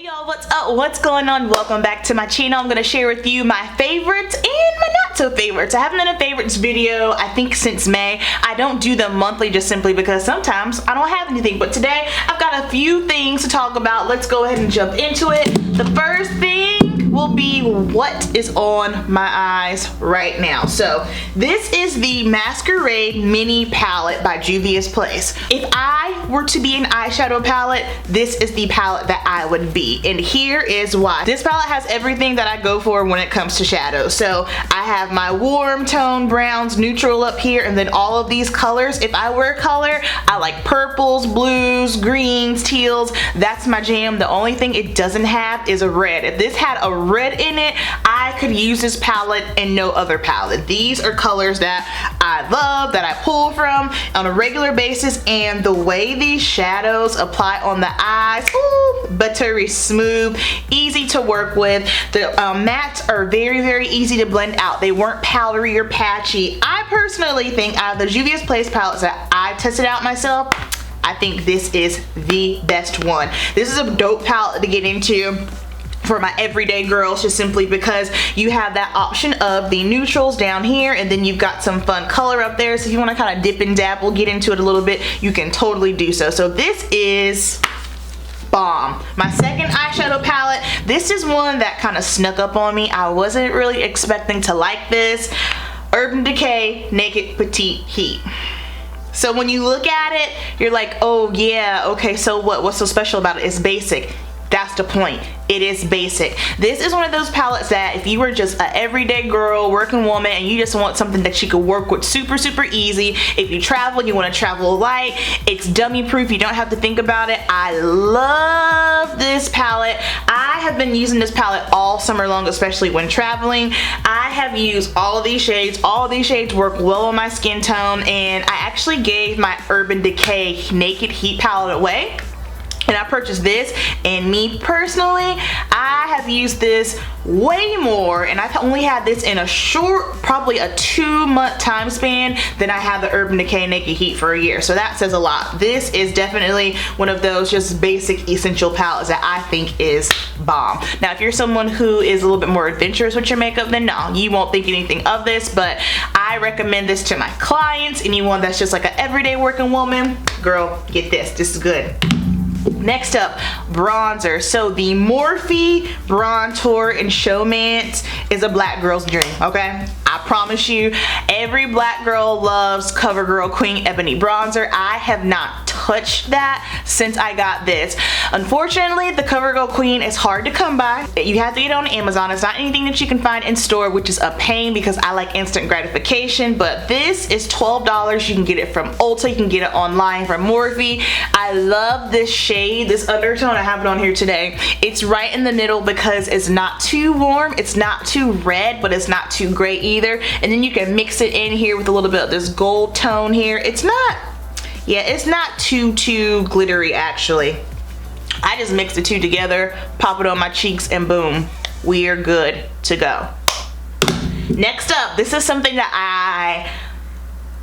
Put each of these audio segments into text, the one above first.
Hey y'all, what's up? What's going on? Welcome back to my channel. I'm gonna share with you my favorites and my not so favorites. I haven't done a favorites video I think since May. I don't do them monthly just simply because sometimes I don't have anything, but today I've got a few things to talk about. Let's go ahead and jump into it. The first thing will be what is on my eyes right now. So this is the Masquerade mini palette by Juvias Place. If I were to be an eyeshadow palette, this is the palette that I would be, and here is why. This palette has everything that I go for when it comes to shadows. So I have my warm tone browns, neutral up here, and then all of these colors. If I were a color, I like purples, blues, greens, teals. That's my jam. The only thing it doesn't have is a red. If this had a red in it, I could use this palette and no other palette. These are colors that I love, that I pull from on a regular basis, and the way these shadows apply on the eyes, ooh, buttery smooth, easy to work with. The mattes are very easy to blend out. They weren't powdery or patchy. I personally think out of the Juvias Place palettes that I tested out myself, I think this is the best one. This is a dope palette to get into for my everyday girls, just simply because you have that option of the neutrals down here, and then you've got some fun color up there. So if you want to kind of dip and dabble, get into it a little bit, you can totally do so. So this is bomb. My second eyeshadow palette, this is one that kind of snuck up on me. I wasn't really expecting to like this. Urban Decay Naked Petite Heat. So when you look at it, you're like, oh yeah, okay, so what's so special about it? It's basic. That's the point. It is basic. This is one of those palettes that if you were just an everyday girl, working woman, and you just want something that you could work with super easy. If you travel, you want to travel light, it's dummy proof, you don't have to think about it. I love this palette. I have been using this palette all summer long, especially when traveling. I have used all of these shades. All of these shades work well on my skin tone, and I actually gave my Urban Decay Naked Heat palette away. And I purchased this, and me personally, I have used this way more, and I've only had this in a short, probably a 2-month time span, than I have the Urban Decay Naked Heat for a year. So that says a lot. This is definitely one of those just basic essential palettes that I think is bomb. Now if you're someone who is a little bit more adventurous with your makeup, then no, you won't think anything of this, but I recommend this to my clients. Anyone that's just like an everyday working woman, girl, get this. This is good. Next up, bronzer. So the Morphe Borntour in Showmance is a black girl's dream, okay? I promise you, every black girl loves CoverGirl Queen Ebony bronzer. I have not touched that since I got this. Unfortunately, the CoverGirl Queen is hard to come by. You have to get it on Amazon. It's not anything that you can find in store, which is a pain because I like instant gratification, but this is $12. You can get it from Ulta. You can get it online from Morphe. I love this shade, this undertone. I have it on here today. It's right in the middle because it's not too warm, it's not too red, but it's not too gray either. And then you can mix it in here with a little bit of this gold tone here. It's not, yeah, it's not too glittery actually. I just mix the two together, pop it on my cheeks, and boom, we are good to go. Next up, this is something that I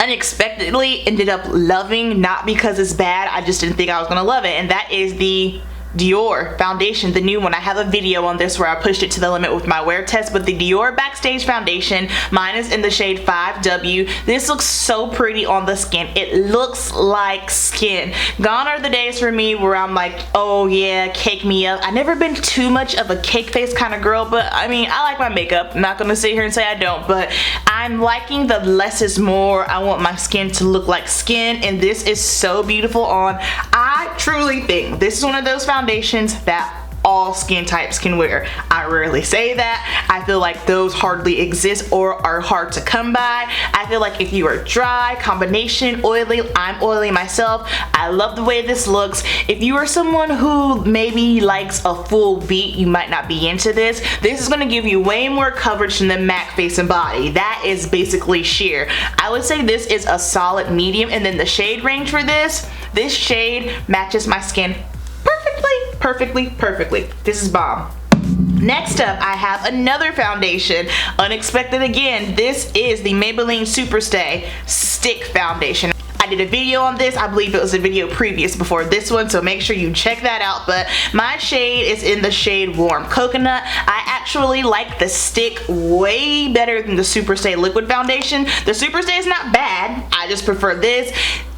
unexpectedly ended up loving, not because it's bad, I just didn't think I was gonna love it, and that is the Dior foundation, the new one. I have a video on this where I pushed it to the limit with my wear test, but the Dior Backstage foundation, mine is in the shade 5W. This looks so pretty on the skin. It looks like skin. Gone are the days for me where I'm like, oh yeah, cake me up. I've never been too much of a cake face kind of girl, but I mean, I like my makeup. I'm not gonna sit here and say I don't, but I'm liking the less is more. I want my skin to look like skin, and this is so beautiful on. I truly think this is one of those foundations that all skin types can wear. I rarely say that. I feel like those hardly exist or are hard to come by. I feel like if you are dry, combination, oily, I'm oily myself, I love the way this looks. If you are someone who maybe likes a full beat, you might not be into this. This is going to give you way more coverage than the MAC face and body. That is basically sheer. I would say this is a solid medium, and then the shade range for this shade matches my skin perfectly. This is bomb. Next up, I have another foundation. Unexpected again. This is the Maybelline Superstay Stick Foundation. I I did a video on this. I believe it was a video previous before this one, so make sure you check that out. But my shade is in the shade Warm Coconut. I actually like the stick way better than the Superstay liquid foundation. The Superstay is not bad, I just prefer this.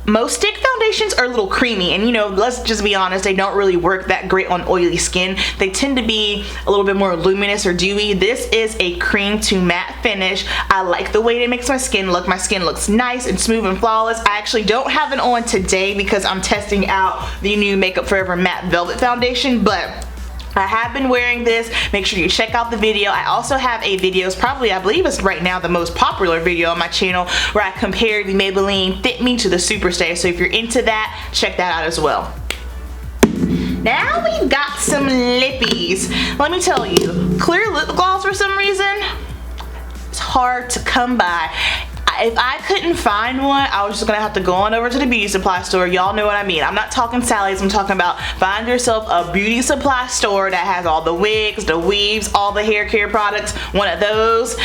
Most stick foundations are a little creamy, and you know, let's just be honest, they don't really work that great on oily skin. They tend to be a little bit more luminous or dewy. This is a cream to matte finish. I like the way it makes my skin look. My skin looks nice and smooth and flawless. I actually don't have it on today because I'm testing out the new Makeup Forever Matte Velvet Foundation, but I have been wearing this. Make sure you check out the video. I also have a video, it's probably, I believe it's right now the most popular video on my channel, where I compare the Maybelline Fit Me to the Superstay. So if you're into that, check that out as well. Now we've got some lippies. Let me tell you, clear lip gloss for some reason, it's hard to come by. If I couldn't find one, I was just gonna have to go on over to the beauty supply store. Y'all know what I mean. I'm not talking Sally's, I'm talking about find yourself a beauty supply store that has all the wigs, the weaves, all the hair care products, one of those.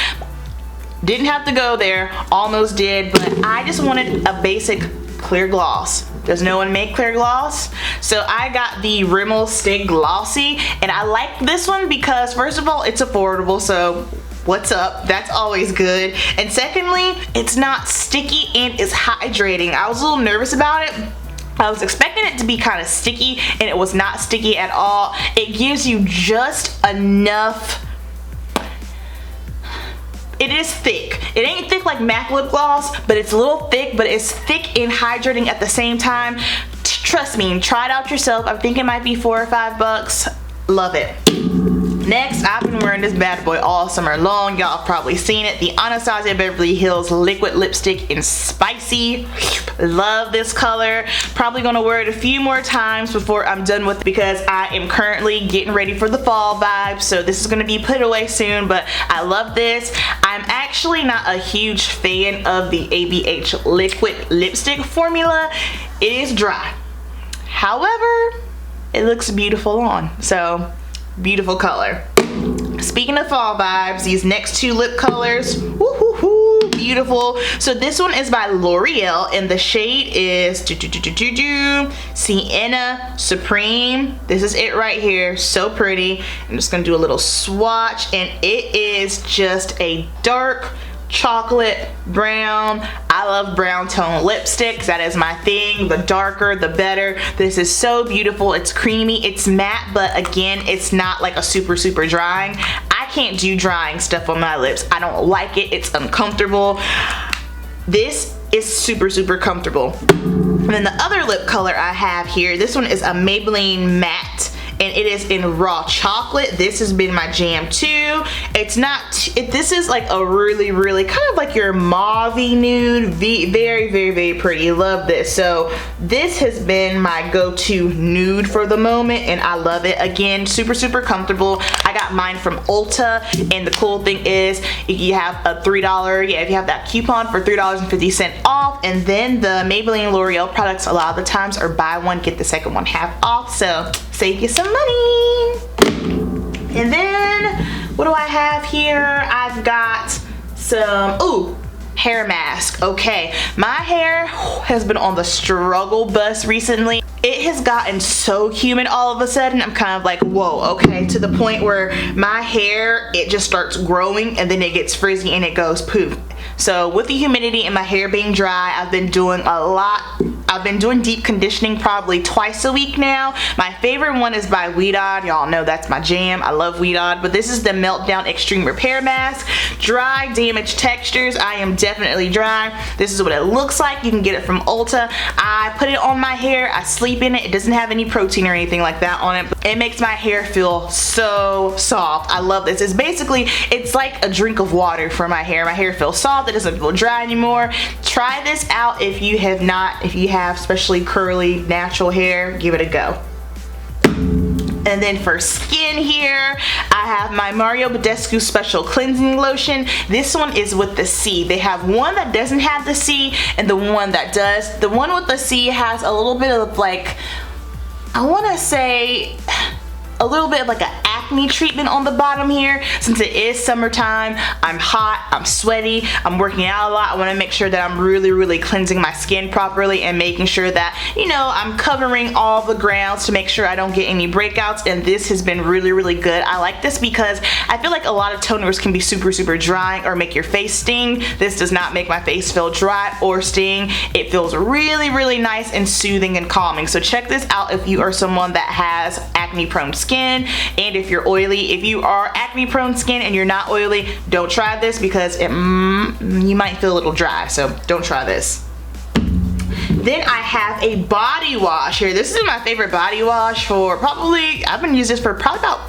Didn't have to go there, almost did, but I just wanted a basic clear gloss. Does no one make clear gloss? So I got the Rimmel Stay Glossy, and I like this one because first of all, it's affordable, so what's up? That's always good. And secondly, it's not sticky and it's hydrating. I was a little nervous about it. I was expecting it to be kind of sticky, and it was not sticky at all. It gives you just enough. It is thick. It ain't thick like MAC lip gloss, but it's a little thick, but it's thick and hydrating at the same time. Trust me, try it out yourself. I think it might be $4 or $5. Love it. Next, I've been wearing this bad boy all summer long. Y'all have probably seen it. The Anastasia Beverly Hills Liquid Lipstick in Spicy. Love this color. Probably gonna wear it a few more times before I'm done with it because I am currently getting ready for the fall vibes. So this is gonna be put away soon, but I love this. I'm actually not a huge fan of the ABH Liquid Lipstick formula. It is dry. However, it looks beautiful on. So, beautiful color. Speaking of fall vibes, these next two lip colors, woo-hoo-hoo, beautiful. So this one is by L'Oreal, and the shade is Sienna Supreme. This is it right here, so pretty. I'm just gonna do a little swatch, and it is just a dark chocolate brown. I love brown tone lipsticks. That is my thing. The darker the better. This is so beautiful. It's creamy, it's matte, but again, it's not like a super drying. I can't do drying stuff on my lips. I don't like it. It's uncomfortable. This is super comfortable. And then the other lip color I have here, this one is a Maybelline Matte, and it is in raw chocolate. This has been my jam too. It's not, this is like a really kind of like your mauve-y nude, very pretty. Love this. So this has been my go-to nude for the moment, and I love it. Again, super comfortable. I got mine from Ulta, and the cool thing is if you have a $3, if you have that coupon for $3.50 off, and then the Maybelline L'Oreal products a lot of the times are buy one get the second one half off, so save you some money. And then what do I have here? I've got some hair mask. Okay, my hair has been on the struggle bus recently. It has gotten so humid all of a sudden. I'm kind of like, whoa, okay, to the point where my hair, it just starts growing and then it gets frizzy and it goes poof. So with the humidity and my hair being dry, I've been doing a lot. I've been doing deep conditioning probably twice a week now. My favorite one is by Ouidad. Y'all know that's my jam. I love Ouidad, but this is the Meltdown Extreme Repair Mask. Dry, damaged textures. I am definitely dry. This is what it looks like. You can get it from Ulta. I put it on my hair. I sleep in it. It doesn't have any protein or anything like that on it. It makes my hair feel so soft. I love this. It's basically, it's like a drink of water for my hair. My hair feels soft. It doesn't feel dry anymore. Try this out if you have not, if you have especially curly natural hair, give it a go. And then for skin here, I have my Mario Badescu Special Cleansing Lotion. This one is with the C. They have one that doesn't have the C and the one that does. The one with the C has a little bit of like, I want to say a little bit of like an acne treatment on the bottom here. Since it is summertime, I'm hot, I'm sweaty, I'm working out a lot. I want to make sure that I'm really cleansing my skin properly and making sure that, you know, I'm covering all the grounds to make sure I don't get any breakouts, and this has been really good. I like this because I feel like a lot of toners can be super drying or make your face sting. This does not make my face feel dry or sting. It feels really nice and soothing and calming. So check this out if you are someone that has acne prone skin, and if you're oily. If you are acne prone skin and you're not oily, don't try this because you might feel a little dry, so don't try this. Then I have a body wash here. This is my favorite body wash for probably, I've been using this for probably about,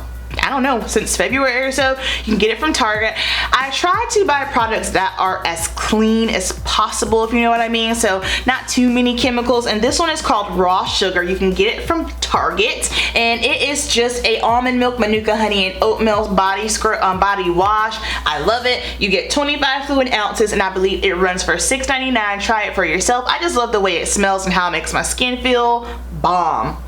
I don't know, since February or so. You can get it from Target. I try to buy products that are as clean as possible, if you know what I mean, so not too many chemicals, and this one is called Raw Sugar. You can get it from Target, and it is just a almond milk, manuka honey, and oatmeal body wash. I love it. You get 25 fluid ounces, and I believe it runs for $6.99. Try it for yourself. I just love the way it smells and how it makes my skin feel bomb.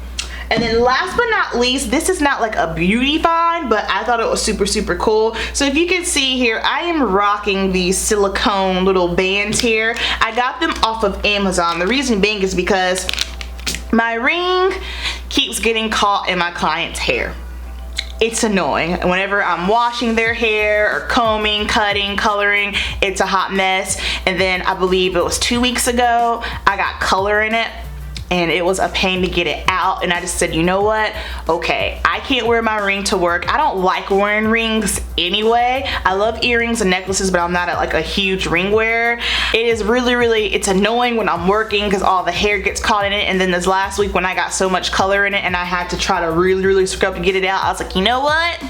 And then last but not least, this is not like a beauty find, but I thought it was super cool. So if you can see here, I am rocking these silicone little bands here. I got them off of Amazon. The reason being is because my ring keeps getting caught in my client's hair. It's annoying. Whenever I'm washing their hair or combing, cutting, coloring, it's a hot mess. And then I believe it was 2 weeks ago, I got color in it, and it was a pain to get it out, and I just said, you know what, okay, I can't wear my ring to work. I don't like wearing rings anyway. I love earrings and necklaces, but I'm not like a huge ring wearer. It is really, it's annoying when I'm working because all the hair gets caught in it. And then this last week when I got so much color in it and I had to try to really scrub to get it out, I was like, you know what,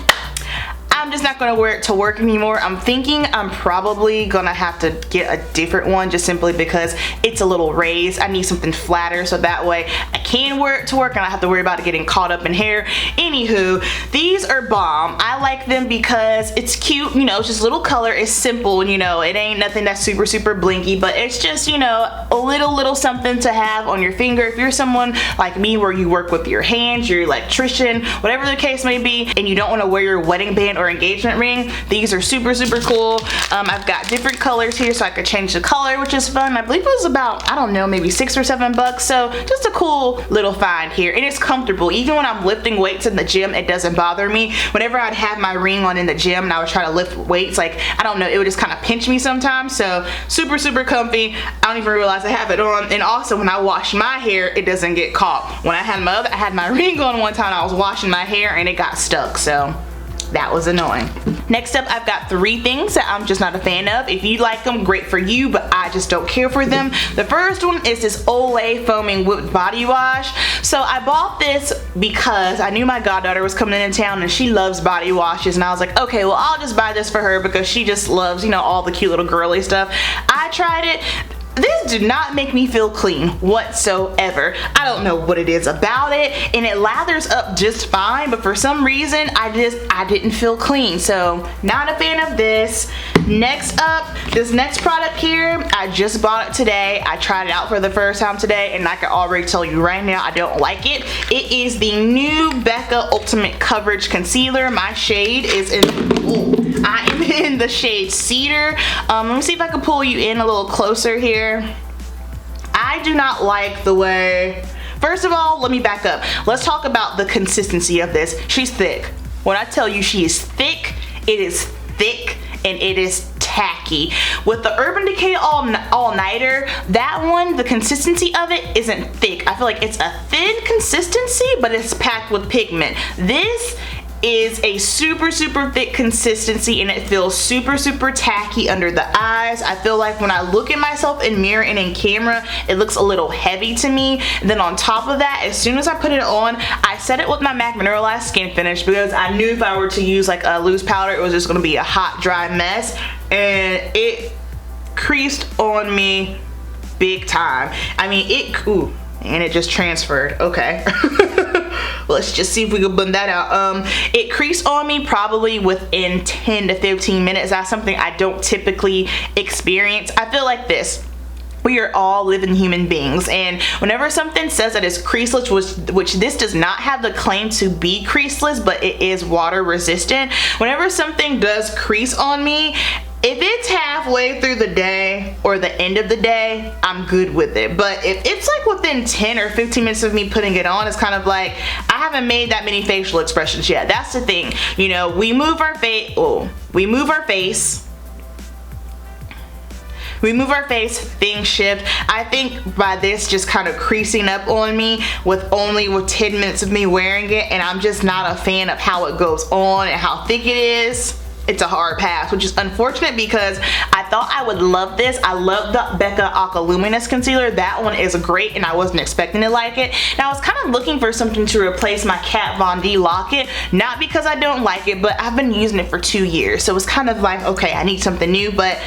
I'm just not gonna wear it to work anymore. I'm thinking I'm probably gonna have to get a different one just simply because it's a little raised. I need something flatter so that way I can wear it to work and I don't have to worry about it getting caught up in hair. Anywho, these are bomb. I like them because it's cute, you know, it's just little color, it's simple, you know, it ain't nothing that's super blinky, but it's just, you know, a little something to have on your finger. If you're someone like me where you work with your hands, you're an electrician, whatever the case may be, and you don't want to wear your wedding band or engagement ring, these are super cool. I've got different colors here so I could change the color, which is fun. I believe it was about, I don't know, maybe $6 or $7, so just a cool little find here, and it's comfortable. Even when I'm lifting weights in the gym, it doesn't bother me. Whenever I'd have my ring on in the gym and I would try to lift weights, like, I don't know, it would just kind of pinch me sometimes, so super comfy. I don't even realize I have it on. And also when I wash my hair, it doesn't get caught. When I had my ring on one time, I was washing my hair and it got stuck, so that was annoying. Next up, I've got 3 things that I'm just not a fan of. If you like them, great for you, but I just don't care for them. The first one is this Olay Foaming Whipped Body Wash. So I bought this because I knew my goddaughter was coming into town and she loves body washes, and I was like, okay, well, I'll just buy this for her because she just loves, you know, all the cute little girly stuff. I tried it. This did not make me feel clean whatsoever. I don't know what it is about it, and it lathers up just fine, but for some reason I didn't feel clean, so not a fan of this. Next up, this next product here, I just bought it today. I tried it out for the first time today, and I can already tell you right now I don't like it. It is the new Becca Ultimate Coverage Concealer. My shade is I am in the shade Cedar. Let me see if I can pull you in a little closer here. I do not like the way, first of all, let me back up. Let's talk about the consistency of this. She's thick. When I tell you she is thick, it is thick and it is tacky. With the Urban Decay All-Nighter, that one, the consistency of it isn't thick. I feel like it's a thin consistency, but it's packed with pigment. This is a super thick consistency, and it feels super tacky under the eyes. I feel like when I look at myself in mirror and in camera, it looks a little heavy to me. And then on top of that, as soon as I put it on, I set it with my MAC Mineralized Skin Finish because I knew if I were to use like a loose powder, it was just gonna be a hot, dry mess, and it creased on me big time. I mean, and it just transferred. Okay. Let's just see if we can blend that out. It creased on me probably within 10 to 15 minutes. That's something I don't typically experience. I feel like this. we are all living human beings, and whenever something says that it's creaseless, which this does not have the claim to be creaseless, but it is water resistant, whenever something does crease on me, if it's halfway through the day or the end of the day, I'm good with it. But if it's like within 10 or 15 minutes of me putting it on, it's kind of like, I haven't made that many facial expressions yet. That's the thing. You know, we move our face, things shift. I think by this just kind of creasing up on me with 10 minutes of me wearing it, and I'm just not a fan of how it goes on and how thick it is. It's a hard pass, which is unfortunate because I thought I would love this. I love the Becca Aqua Luminous Concealer. That one is great, and I wasn't expecting to like it. Now, I was kind of looking for something to replace my Kat Von D Lock-It, not because I don't like it, but I've been using it for 2 years, so it's kind of like, okay, I need something new, but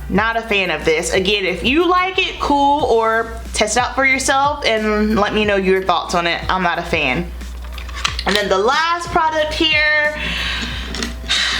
not a fan of this. Again, if you like it, cool, or test it out for yourself and let me know your thoughts on it. I'm not a fan. And then the last product here,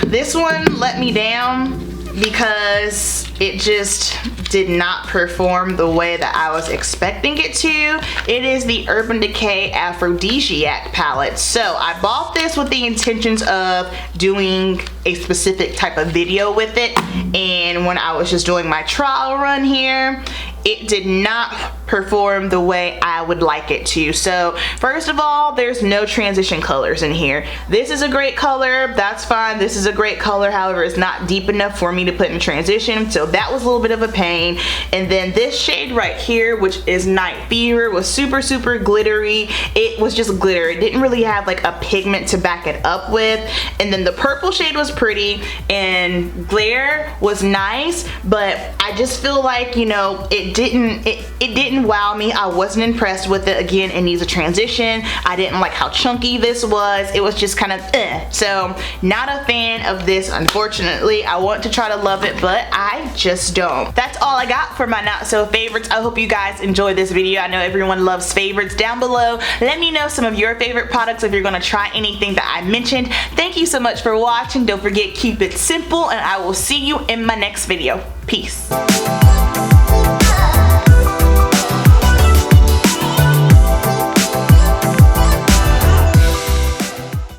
this one let me down because it just did not perform the way that I was expecting it to. It is the Urban Decay Aphrodisiac palette. So I bought this with the intentions of doing a specific type of video with it, and when I was just doing my trial run here, it did not perform the way I would like it to. So first of all, there's no transition colors in here. This is a great color, that's fine. This is a great color, however, it's not deep enough for me to put in transition, so that was a little bit of a pain. And then this shade right here, which is Night Fever, was super glittery. It was just glitter. It didn't really have like a pigment to back it up with. And then the purple shade was pretty, and Glare was nice, but I just feel like, you know, it didn't wow me. I wasn't impressed with it. Again, it needs a transition. I didn't like how chunky this was. It was just kind of so not a fan of this, unfortunately. I want to try to love it, but I just don't. That's all I got for my not so favorites. I hope you guys enjoyed this video. I know everyone loves favorites. Down below, let me know some of your favorite products if you're gonna try anything that I mentioned. Thank you so much for watching. Don't forget, keep it simple, and I will see you in my next video. Peace.